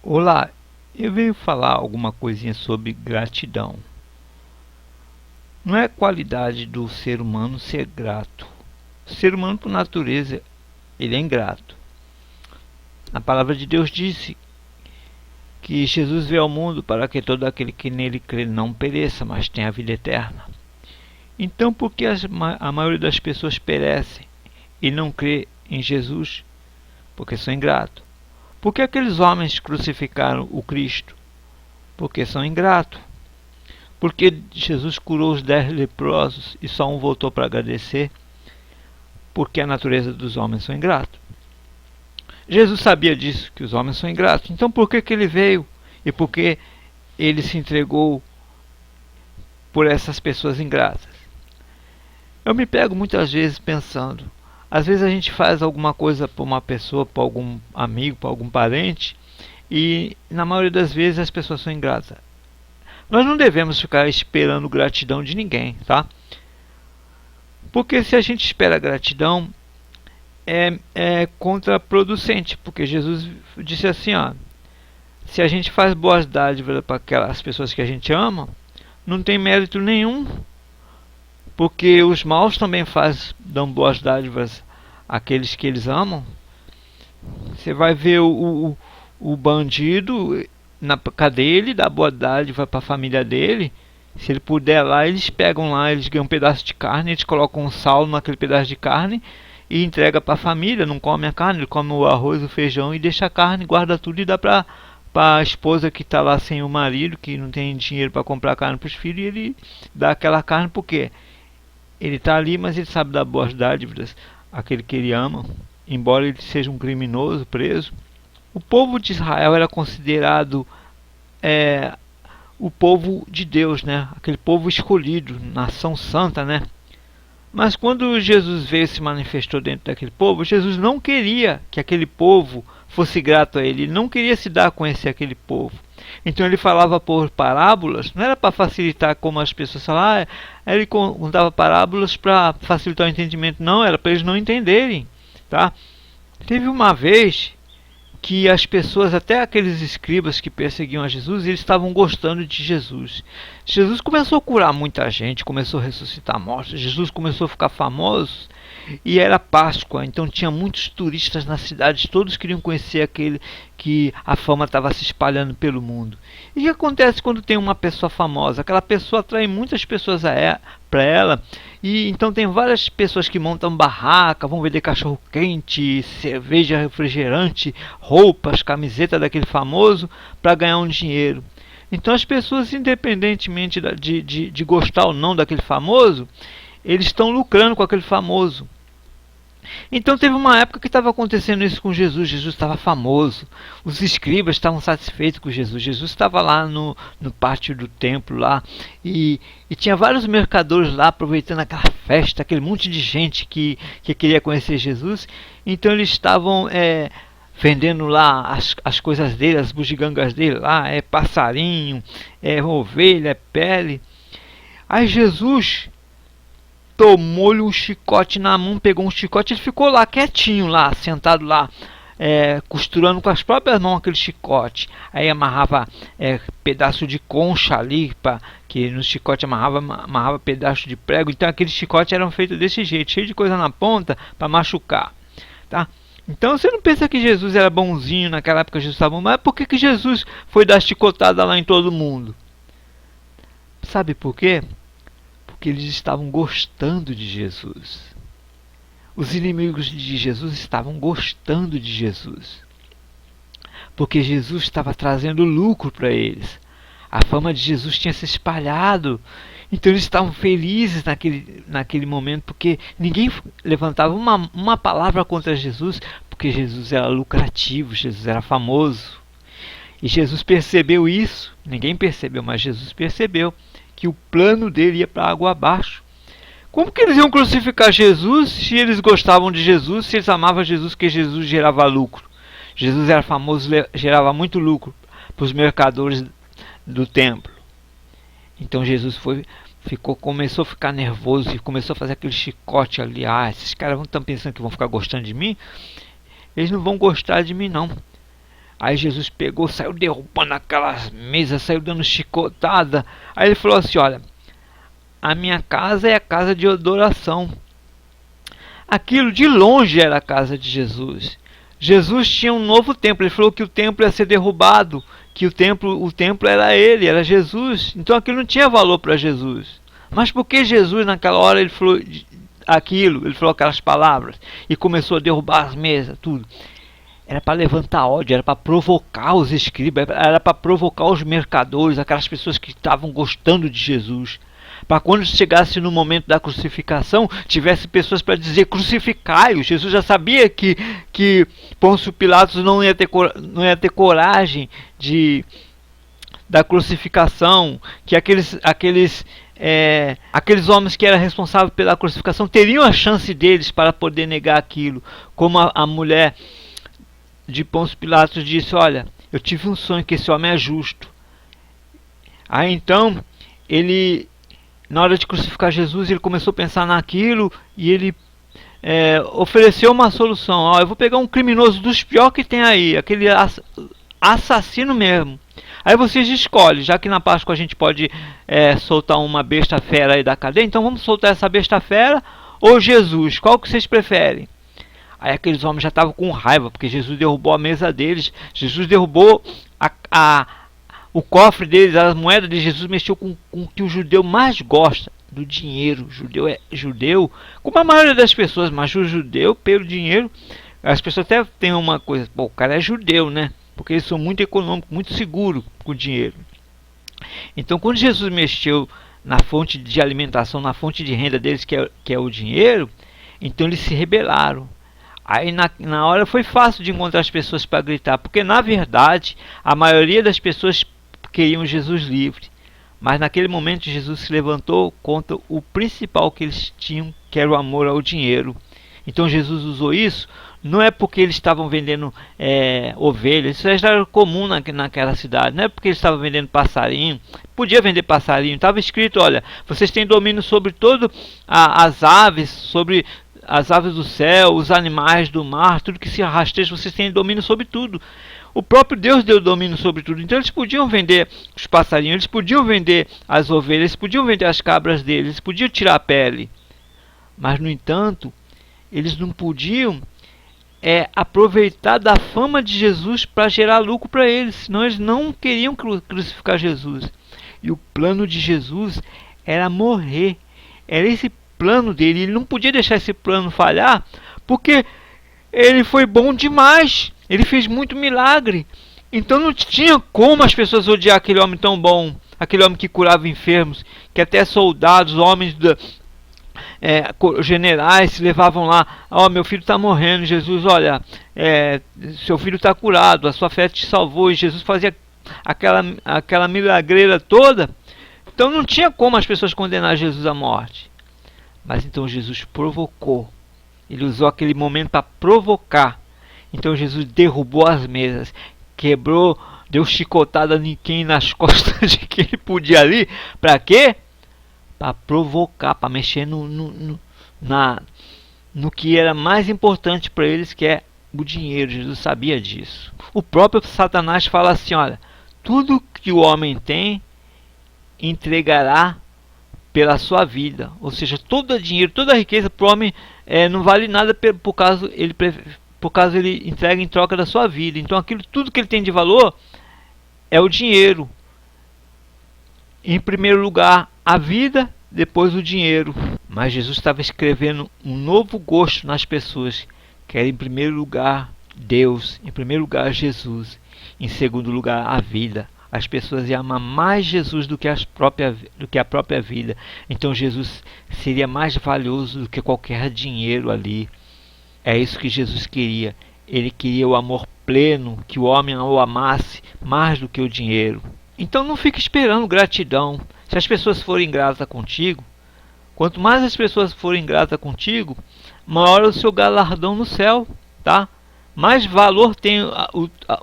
Olá, eu venho falar alguma coisinha sobre gratidão. Não é qualidade do ser humano ser grato. O ser humano, por natureza, ele é ingrato. A palavra de Deus disse que Jesus veio ao mundo para que todo aquele que nele crê não pereça, mas tenha a vida eterna. Então, por que a maioria das pessoas perece e não crê em Jesus? Porque são ingratos. Por que aqueles homens crucificaram o Cristo? Porque são ingratos. Porque Jesus curou os 10 leprosos e só um voltou para agradecer? Porque a natureza dos homens são ingratos. Jesus sabia disso, que os homens são ingratos. Então por que ele veio? E por que ele se entregou por essas pessoas ingratas? Eu me pego muitas vezes pensando, às vezes a gente faz alguma coisa para uma pessoa, para algum amigo, para algum parente, e na maioria das vezes as pessoas são ingratas. Nós não devemos ficar esperando gratidão de ninguém, tá? Porque se a gente espera gratidão, é contraproducente. Porque Jesus disse assim, ó, se a gente faz boas dádivas para aquelas pessoas que a gente ama, não tem mérito nenhum. Porque os maus também dão boas dádivas àqueles que eles amam. Você vai ver o bandido na cadeia, ele dá boa dádiva para a família dele. Se ele puder lá, eles pegam lá, eles ganham um pedaço de carne, eles colocam um sal naquele pedaço de carne e entrega para a família. Não come a carne, ele come o arroz, o feijão e deixa a carne, guarda tudo e dá para a esposa que está lá sem o marido, que não tem dinheiro para comprar carne para os filhos, e ele dá aquela carne porque ele está ali, mas ele sabe dar boas dádivas àquele que ele ama, embora ele seja um criminoso preso. O povo de Israel era considerado o povo de Deus, né? Aquele povo escolhido, nação santa, né? Mas quando Jesus veio e se manifestou dentro daquele povo, Jesus não queria que aquele povo fosse grato a ele, ele não queria se dar a conhecer aquele povo. Então ele falava por parábolas, não era para facilitar como as pessoas falavam, ele contava parábolas para facilitar o entendimento, não, era para eles não entenderem, tá? Teve uma vez que as pessoas, até aqueles escribas que perseguiam a Jesus, eles estavam gostando de Jesus. Jesus começou a curar muita gente, começou a ressuscitar mortos, Jesus começou a ficar famoso e era Páscoa, então tinha muitos turistas na cidade, todos queriam conhecer aquele que a fama estava se espalhando pelo mundo. E o que acontece quando tem uma pessoa famosa? Aquela pessoa atrai muitas pessoas para ela, e então tem várias pessoas que montam barraca, vão vender cachorro quente, cerveja, refrigerante, roupas, camiseta daquele famoso para ganhar um dinheiro. Então as pessoas, independentemente de gostar ou não daquele famoso, eles estão lucrando com aquele famoso. Então teve uma época que estava acontecendo isso com Jesus. Jesus estava famoso, os escribas estavam satisfeitos com Jesus. Jesus estava lá no pátio do templo lá, e tinha vários mercadores lá aproveitando aquela festa, aquele monte de gente que queria conhecer Jesus. Então eles estavam vendendo lá as coisas dele, as bugigangas dele lá, passarinho, ovelha, pele. Aí Jesus tomou-lhe um chicote na mão, pegou um chicote, ele ficou lá quietinho lá, sentado lá, costurando com as próprias mãos aquele chicote. Aí amarrava pedaço de concha ali, que no chicote amarrava pedaço de prego. Então aqueles chicotes eram feitos desse jeito, cheio de coisa na ponta para machucar, tá? Então você não pensa que Jesus era bonzinho naquela época, Jesus estava bom, mas por que Jesus foi dar chicotada lá em todo mundo? Sabe por quê? Porque eles estavam gostando de Jesus. Os inimigos de Jesus estavam gostando de Jesus. Porque Jesus estava trazendo lucro para eles. A fama de Jesus tinha se espalhado. Então eles estavam felizes naquele momento, porque ninguém levantava uma palavra contra Jesus, porque Jesus era lucrativo, Jesus era famoso. E Jesus percebeu isso. Ninguém percebeu, mas Jesus percebeu que o plano dele ia para água abaixo. Como que eles iam crucificar Jesus se eles gostavam de Jesus, se eles amavam Jesus, que Jesus gerava lucro? Jesus era famoso, gerava muito lucro para os mercadores do templo. Então Jesus começou a ficar nervoso e começou a fazer aquele chicote ali. Esses caras estão pensando que vão ficar gostando de mim? Eles não vão gostar de mim, não. Aí Jesus pegou, saiu derrubando aquelas mesas, saiu dando chicotada. Aí ele falou assim: olha, a minha casa é a casa de adoração. Aquilo de longe era a casa de Jesus. Jesus tinha um novo templo. Ele falou que o templo ia ser derrubado, que o templo era ele, era Jesus. Então aquilo não tinha valor para Jesus. Mas por que Jesus naquela hora ele falou aquilo, ele falou aquelas palavras e começou a derrubar as mesas, tudo? Era para levantar ódio, era para provocar os escribas, era para provocar os mercadores, aquelas pessoas que estavam gostando de Jesus. Para quando chegasse no momento da crucificação, tivesse pessoas para dizer: crucificai-o. Jesus já sabia que Pôncio Pilatos não ia ter coragem da crucificação, que aqueles homens que eram responsáveis pela crucificação teriam a chance deles para poder negar aquilo. Como a mulher de Pôncio Pilatos disse: olha, eu tive um sonho que esse homem é justo. Aí então ele, na hora de crucificar Jesus, ele começou a pensar naquilo e ele ofereceu uma solução. Ó, eu vou pegar um criminoso dos piores que tem aí, aquele assassino mesmo. Aí vocês escolhem, já que na Páscoa a gente pode soltar uma besta fera aí da cadeia, então vamos soltar essa besta fera ou Jesus, qual que vocês preferem? Aí aqueles homens já estavam com raiva, porque Jesus derrubou a mesa deles, Jesus derrubou o cofre deles, as moedas de Jesus, mexeu com o que o judeu mais gosta, do dinheiro. Judeu é judeu, como a maioria das pessoas, mas o judeu, pelo dinheiro, as pessoas até têm uma coisa: pô, o cara é judeu, né? Porque eles são muito econômicos, muito seguros com o dinheiro. Então, quando Jesus mexeu na fonte de alimentação, na fonte de renda deles, que é o dinheiro, então eles se rebelaram. Aí na hora foi fácil de encontrar as pessoas para gritar, porque na verdade a maioria das pessoas queriam Jesus livre. Mas naquele momento Jesus se levantou contra o principal que eles tinham, que era o amor ao dinheiro. Então Jesus usou isso, não é porque eles estavam vendendo ovelhas, isso já era comum naquela cidade, não é porque eles estavam vendendo passarinho, podia vender passarinho, estava escrito: olha, vocês têm domínio sobre todas as aves, sobre as aves do céu, os animais do mar, tudo que se rasteja, vocês têm domínio sobre tudo. O próprio Deus deu domínio sobre tudo. Então eles podiam vender os passarinhos, eles podiam vender as ovelhas, eles podiam vender as cabras deles, eles podiam tirar a pele. Mas, no entanto, eles não podiam aproveitar da fama de Jesus para gerar lucro para eles, senão eles não queriam crucificar Jesus. E o plano de Jesus era morrer. Era esse plano dele. Ele não podia deixar esse plano falhar, porque ele foi bom demais. Ele fez muito milagre. Então não tinha como as pessoas odiar aquele homem tão bom, aquele homem que curava enfermos, que até soldados, homens generais se levavam lá: ó, meu filho está morrendo, Jesus, olha, seu filho está curado, a sua fé te salvou. E Jesus fazia aquela milagreira toda. Então não tinha como as pessoas condenar Jesus à morte. Mas então Jesus provocou. Ele usou aquele momento para provocar. Então Jesus derrubou as mesas, quebrou, deu chicotada em quem nas costas de quem ele podia ali. Para quê? Para provocar, para mexer no que era mais importante para eles, que é o dinheiro. Jesus sabia disso. O próprio Satanás fala assim: olha, tudo que o homem tem entregará pela sua vida. Ou seja, todo o dinheiro, toda a riqueza para o homem não vale nada por causa ele entrega em troca da sua vida. Então tudo que ele tem de valor é o dinheiro. Em primeiro lugar a vida, depois o dinheiro. Mas Jesus estava escrevendo um novo gosto nas pessoas, que era em primeiro lugar Deus, em primeiro lugar Jesus, em segundo lugar a vida. As pessoas iam amar mais Jesus do que a própria vida. Então Jesus seria mais valioso do que qualquer dinheiro ali. É isso que Jesus queria. Ele queria o amor pleno, que o homem o amasse mais do que o dinheiro. Então não fique esperando gratidão. Se as pessoas forem ingratas contigo, quanto mais as pessoas forem ingratas contigo, maior é o seu galardão no céu, tá? Mais valor tem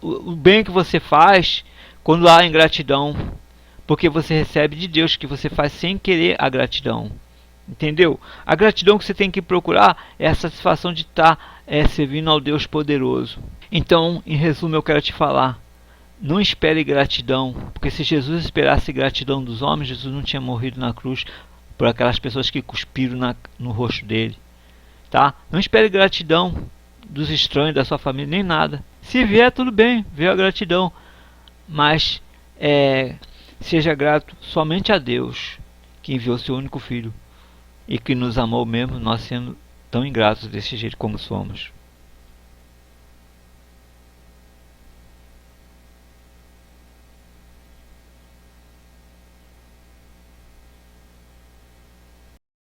o bem que você faz quando há ingratidão, porque você recebe de Deus, que você faz sem querer a gratidão. Entendeu? A gratidão que você tem que procurar é a satisfação de estar servindo ao Deus poderoso. Então, em resumo, eu quero te falar: não espere gratidão, porque se Jesus esperasse gratidão dos homens, Jesus não tinha morrido na cruz por aquelas pessoas que cuspiram no rosto dele. Tá? Não espere gratidão dos estranhos, da sua família, nem nada. Se vier, tudo bem, veio a gratidão. Mas seja grato somente a Deus, que enviou seu único filho e que nos amou mesmo, nós sendo tão ingratos desse jeito como somos.